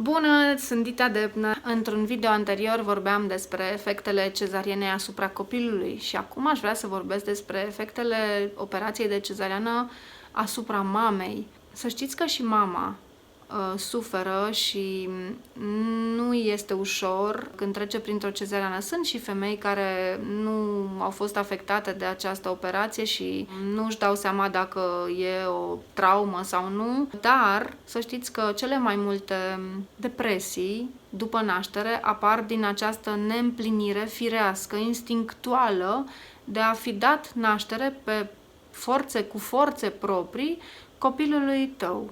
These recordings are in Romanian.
Bună, sunt Dita Debnă. Într-un video anterior vorbeam despre efectele cezarienei asupra copilului și acum aș vrea să vorbesc despre efectele operației de cezariană asupra mamei. Să știți că și mama suferă și nu este ușor când trece printr-o cezariană. Sunt și femei care nu au fost afectate de această operație și nu își dau seama dacă e o traumă sau nu, dar să știți că cele mai multe depresii după naștere apar din această neîmplinire firească, instinctuală de a fi dat naștere cu forțe proprii copilului tău.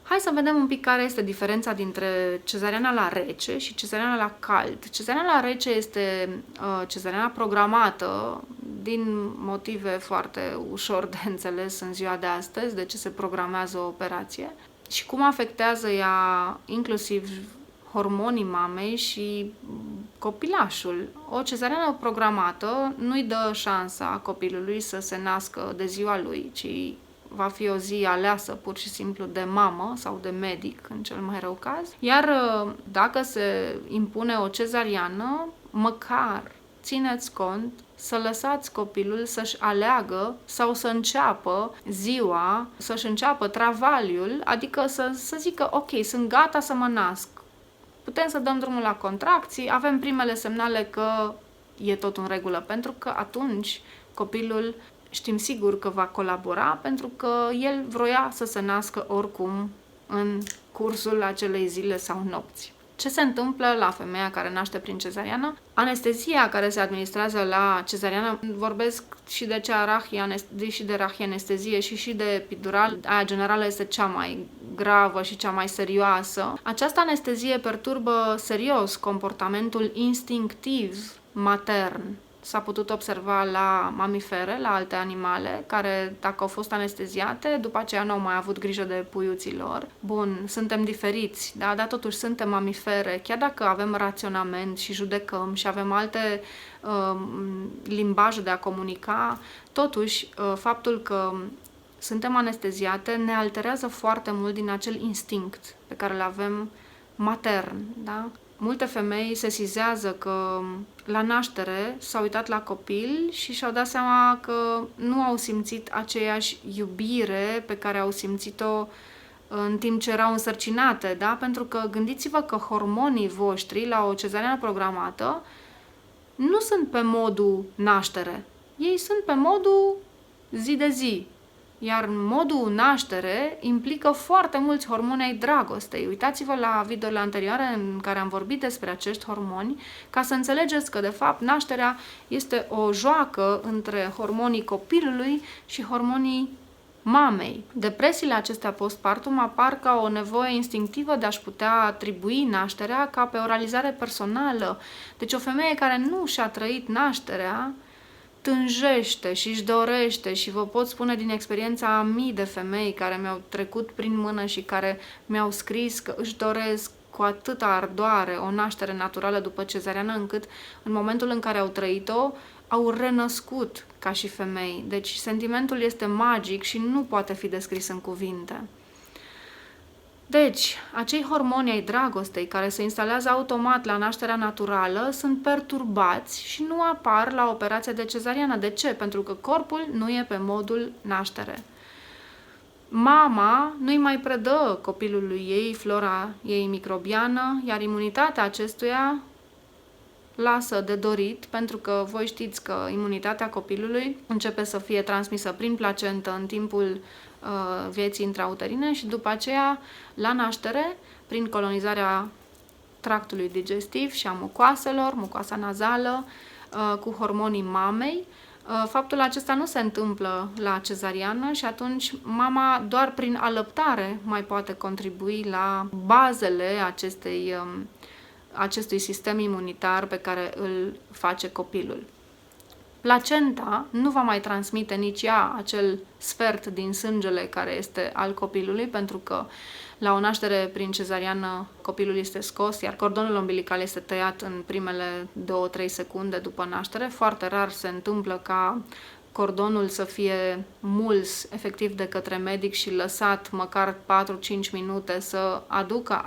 Hai să vedem un pic care este diferența dintre cezariana la rece și cezariana la cald. Cezariana la rece este cezariana programată din motive foarte ușor de înțeles în ziua de astăzi, de ce se programează o operație și cum afectează ea inclusiv hormonii mamei și copilașul. O cezariană programată nu-i dă șansa copilului să se nască de ziua lui, ci va fi o zi aleasă pur și simplu de mamă sau de medic, în cel mai rău caz. Iar dacă se impune o cezariană, măcar țineți cont să lăsați copilul să-și aleagă sau să înceapă ziua, să-și înceapă travaliul, adică să zică, ok, sunt gata să mă nasc. Putem să dăm drumul la contracții, avem primele semnale că e tot în regulă, pentru că atunci copilul știm sigur că va colabora, pentru că el vroia să se nască oricum în cursul acelei zile sau nopți. Ce se întâmplă la femeia care naște prin cezariană? Anestezia care se administrează la cezariană, vorbesc și de de rahianestezie și de epidural, aia generală este cea mai gravă și cea mai serioasă. Această anestezie perturbă serios comportamentul instinctiv matern. S-a putut observa la mamifere, la alte animale, care, dacă au fost anesteziate, după aceea nu au mai avut grijă de puiuții lor. Bun, suntem diferiți, da? Dar totuși suntem mamifere, chiar dacă avem raționament și judecăm și avem alte limbaje de a comunica, totuși, faptul că suntem anesteziate ne alterează foarte mult din acel instinct pe care îl avem matern, da? Multe femei sesizează că la naștere s-au uitat la copil și și-au dat seama că nu au simțit aceeași iubire pe care au simțit-o în timp ce erau însărcinate, da? Pentru că gândiți-vă că hormonii voștri la o cezariană programată nu sunt pe modul naștere. Ei sunt pe modul zi de zi. Iar modul naștere implică foarte mulți hormoni ai dragostei. Uitați-vă la videoile anterioare în care am vorbit despre acești hormoni, ca să înțelegeți că, de fapt, nașterea este o joacă între hormonii copilului și hormonii mamei. Depresiile acestea postpartum apar ca o nevoie instinctivă de a-și putea atribui nașterea ca pe o realizare personală. Deci o femeie care nu și-a trăit nașterea tânjește și își dorește, și vă pot spune din experiența a mii de femei care mi-au trecut prin mână și care mi-au scris că își doresc cu atâta ardoare o naștere naturală după cezariană, încât în momentul în care au trăit-o, au renăscut ca și femei. Deci sentimentul este magic și nu poate fi descris în cuvinte. Deci, acei hormoni ai dragostei care se instalează automat la nașterea naturală sunt perturbați și nu apar la operația de cezariană. De ce? Pentru că corpul nu e pe modul naștere. Mama nu-i mai predă copilului ei flora ei microbiană, iar imunitatea acestuia lasă de dorit, pentru că voi știți că imunitatea copilului începe să fie transmisă prin placentă în timpul vieții intrauterine și după aceea, la naștere, prin colonizarea tractului digestiv și a mucoaselor, mucoasa nazală, cu hormonii mamei. Faptul acesta nu se întâmplă la cezariană și atunci mama doar prin alăptare mai poate contribui la bazele acestui sistem imunitar pe care îl face copilul. Placenta nu va mai transmite nici ea acel sfert din sângele care este al copilului, pentru că la o naștere prin cezariană copilul este scos, iar cordonul umbilical este tăiat în primele 2-3 secunde după naștere. Foarte rar se întâmplă ca cordonul să fie muls efectiv de către medic și lăsat măcar 4-5 minute să aducă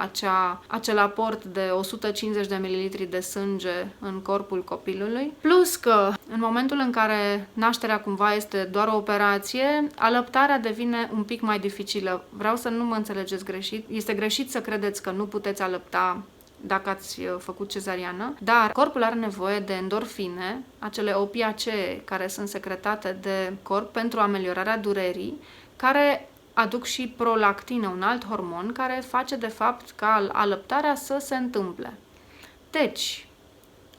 acel aport de 150 de ml de sânge în corpul copilului. Plus că în momentul în care nașterea cumva este doar o operație, alăptarea devine un pic mai dificilă. Vreau să nu mă înțelegeți greșit. Este greșit să credeți că nu puteți alăpta dacă ați făcut cezariană, dar corpul are nevoie de endorfine, acele opiacee care sunt secretate de corp pentru ameliorarea durerii, care aduc și prolactină, un alt hormon care face de fapt ca alăptarea să se întâmple. Deci,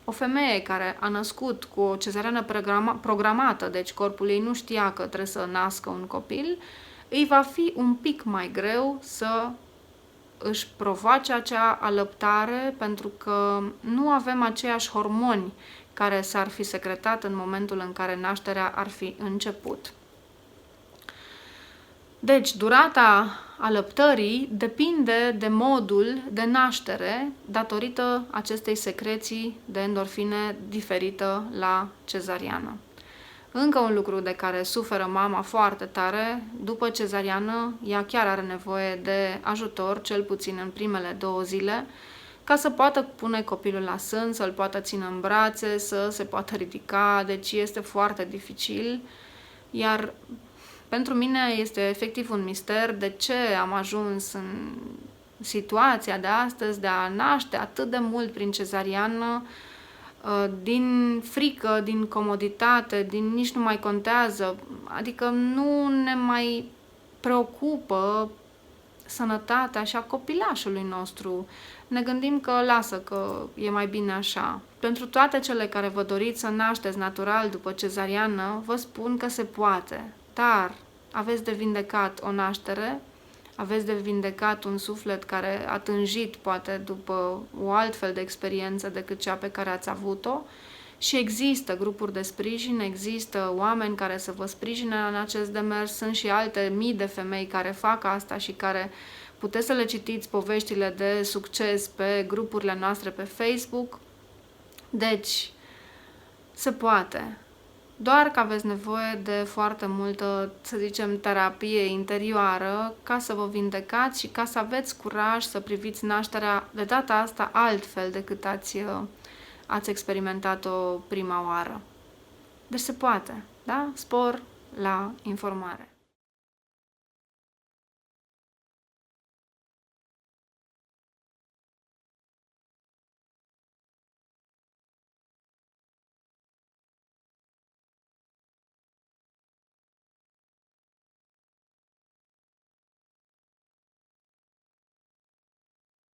o femeie care a născut cu o cezariană programată, deci corpul ei nu știa că trebuie să nască un copil, îi va fi un pic mai greu să își provoace acea alăptare pentru că nu avem aceiași hormoni care s-ar fi secretat în momentul în care nașterea ar fi început. Deci, durata alăptării depinde de modul de naștere datorită acestei secreții de endorfine diferită la cezariană. Încă un lucru de care suferă mama foarte tare, după cezariană, ea chiar are nevoie de ajutor, cel puțin în primele 2 zile, ca să poată pune copilul la sân, să-l poată ține în brațe, să se poată ridica, deci este foarte dificil. Iar pentru mine este efectiv un mister de ce am ajuns în situația de astăzi de a naște atât de mult prin cezariană, din frică, din comoditate, din nici nu mai contează, adică nu ne mai preocupă sănătatea și a copilașului nostru. Ne gândim că lasă, că e mai bine așa. Pentru toate cele care vă doriți să nașteți natural după cezariană, vă spun că se poate, dar aveți de vindecat o naștere, aveți de vindecat un suflet care a tânjit poate după o altfel de experiență decât cea pe care ați avut-o și există grupuri de sprijin, există oameni care să vă sprijine în acest demers, sunt și alte mii de femei care fac asta și care puteți să le citiți poveștile de succes pe grupurile noastre pe Facebook. Deci, se poate. Doar că aveți nevoie de foarte multă, să zicem, terapie interioară ca să vă vindecați și ca să aveți curaj să priviți nașterea de data asta altfel decât ați experimentat-o prima oară. Deci se poate, da? Spor la informare.